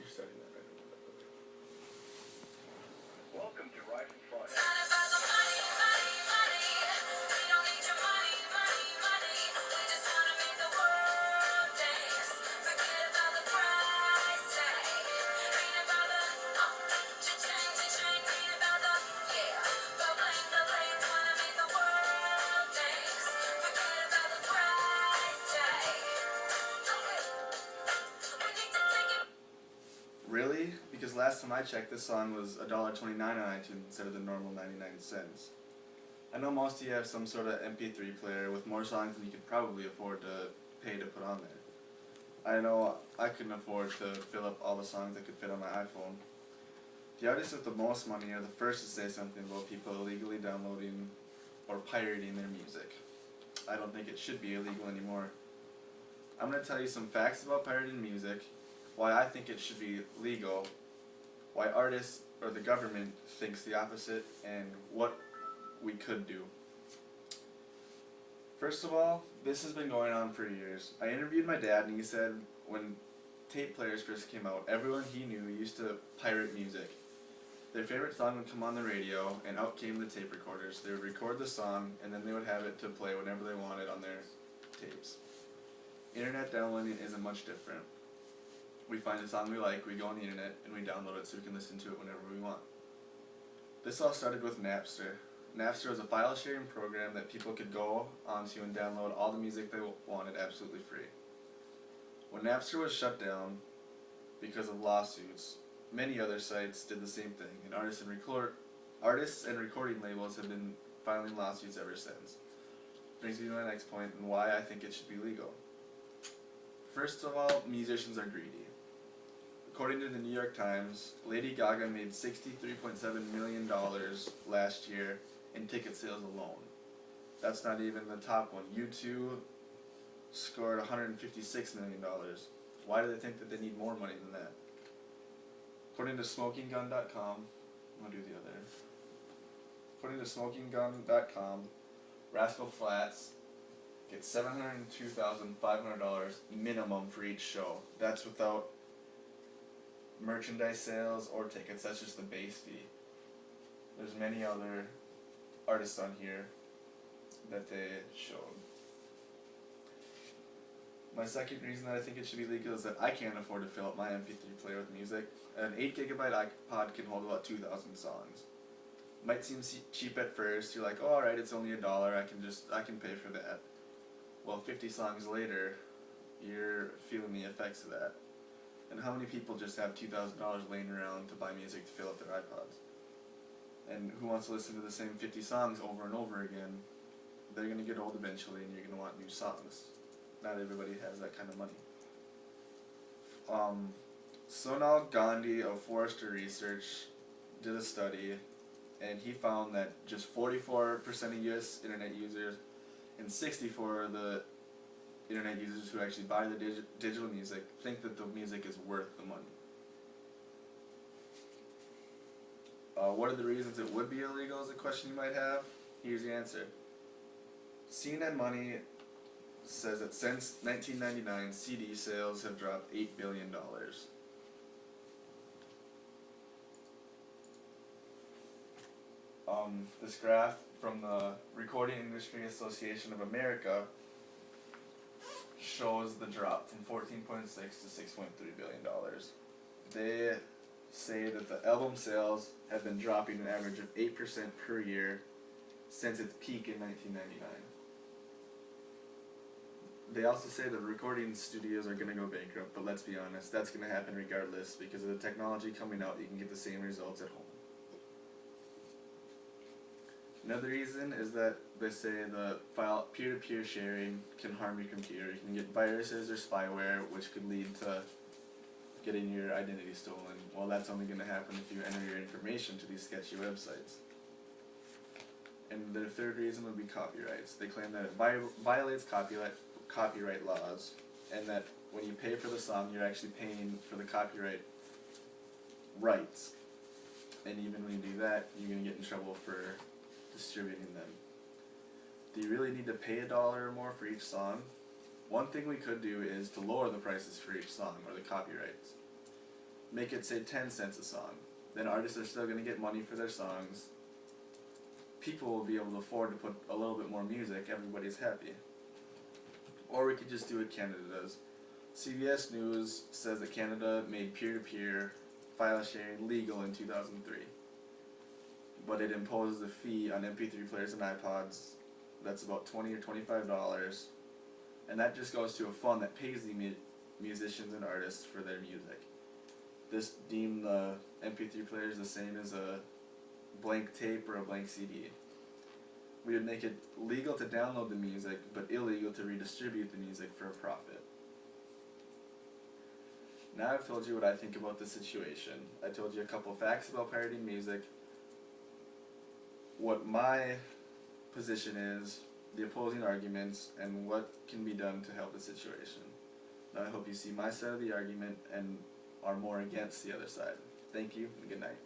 You're setting that right over there. Welcome to Rifle Friday. It's not about the money, money, money. We don't need your money, money, money. We just wanna make the world dance. Forget about the price tag. Ain't about the cha-ching, cha-ching. Ain't about the ba-bling, ba-bling. Wanna make the world dance. Forget about the price tag. Okay. We need to take it. Really? Because last time I checked, this song was $1.29 on iTunes instead of the normal 99 cents. I know most of you have some sort of MP3 player with more songs than you could probably afford to pay to put on there. I know I couldn't afford to fill up all the songs that could fit on my iPhone. The artists with the most money are the first to say something about people illegally downloading or pirating their music. I don't think it should be illegal anymore. I'm going to tell you some facts about pirating music, why I think it should be legal, why artists or the government thinks the opposite, and what we could do. First of all, this has been going on for years. I interviewed my dad and he said when tape players first came out, everyone he knew used to pirate music. Their favorite song would come on the radio and out came the tape recorders. They would record the song and then they would have it to play whenever they wanted on their tapes. Internet downloading isn't much different. We find a song we like, we go on the internet, and we download it so we can listen to it whenever we want. This all started with Napster. Napster was a file sharing program that people could go onto and download all the music they wanted absolutely free. When Napster was shut down because of lawsuits, many other sites did the same thing, and artists and recording labels have been filing lawsuits ever since. Brings me to my next point and why I think it should be legal. First of all, musicians are greedy. According to the New York Times, Lady Gaga made $63.7 million last year in ticket sales alone. That's not even the top one. U2 scored $156 million. Why do they think that they need more money than that? According to SmokingGun.com, I'll do the other. According to SmokingGun.com, Rascal Flatts gets $702,500 minimum for each show. That's without merchandise sales or tickets. That's just the base fee. There's many other artists on here that they showed. My second reason that I think it should be legal is that I can't afford to fill up my MP3 player with music. An 8 gigabyte iPod can hold about 2,000 songs. Might seem cheap at first. You're like, oh, alright, it's only $1. I can pay for that. Well, 50 songs later, you're feeling the effects of that. And how many people just have $2,000 laying around to buy music to fill up their iPods? And who wants to listen to the same 50 songs over and over again? They're going to get old eventually and you're going to want new songs. Not everybody has that kind of money. Sonal Gandhi of Forrester Research did a study and he found that just 44% of US internet users and 64% of the internet users who actually buy the digital music think that the music is worth the money. What are the reasons it would be illegal is a question you might have. Here's the answer. CNN Money says that since 1999, CD sales have dropped $8 billion. This graph from the Recording Industry Association of America shows the drop from 14.6 to $6.3 billion. They say that the album sales have been dropping an average of 8% per year since its peak in 1999. They also say that recording studios are going to go bankrupt, but let's be honest, that's going to happen regardless because of the technology coming out. You can get the same results at home. Another reason is that they say the file peer-to-peer sharing can harm your computer. You can get viruses or spyware, which could lead to getting your identity stolen. Well, that's only going to happen if you enter your information to these sketchy websites. And their third reason would be copyrights. They claim that it violates copyright laws, and that when you pay for the song, you're actually paying for the copyright rights. And even when you do that, you're going to get in trouble for distributing them. Do you really need to pay $1 or more for each song? One thing we could do is to lower the prices for each song or the copyrights. make it say 10 cents a song. Then artists are still going to get money for their songs. People will be able to afford to put a little bit more music. Everybody's happy. Or we could just do what Canada does. CBS News says that Canada made peer-to-peer file sharing legal in 2003. But it imposes a fee on MP3 players and iPods that's about $20 or $25. And that just goes to a fund that pays the musicians and artists for their music. This deemed the MP3 players the same as a blank tape or a blank CD. We would make it legal to download the music, but illegal to redistribute the music for a profit. Now I've told you what I think about the situation. I told you a couple facts about pirating music, what my position is, the opposing arguments, and what can be done to help the situation. Now I hope you see my side of the argument and are more against the other side. Thank you, and good night.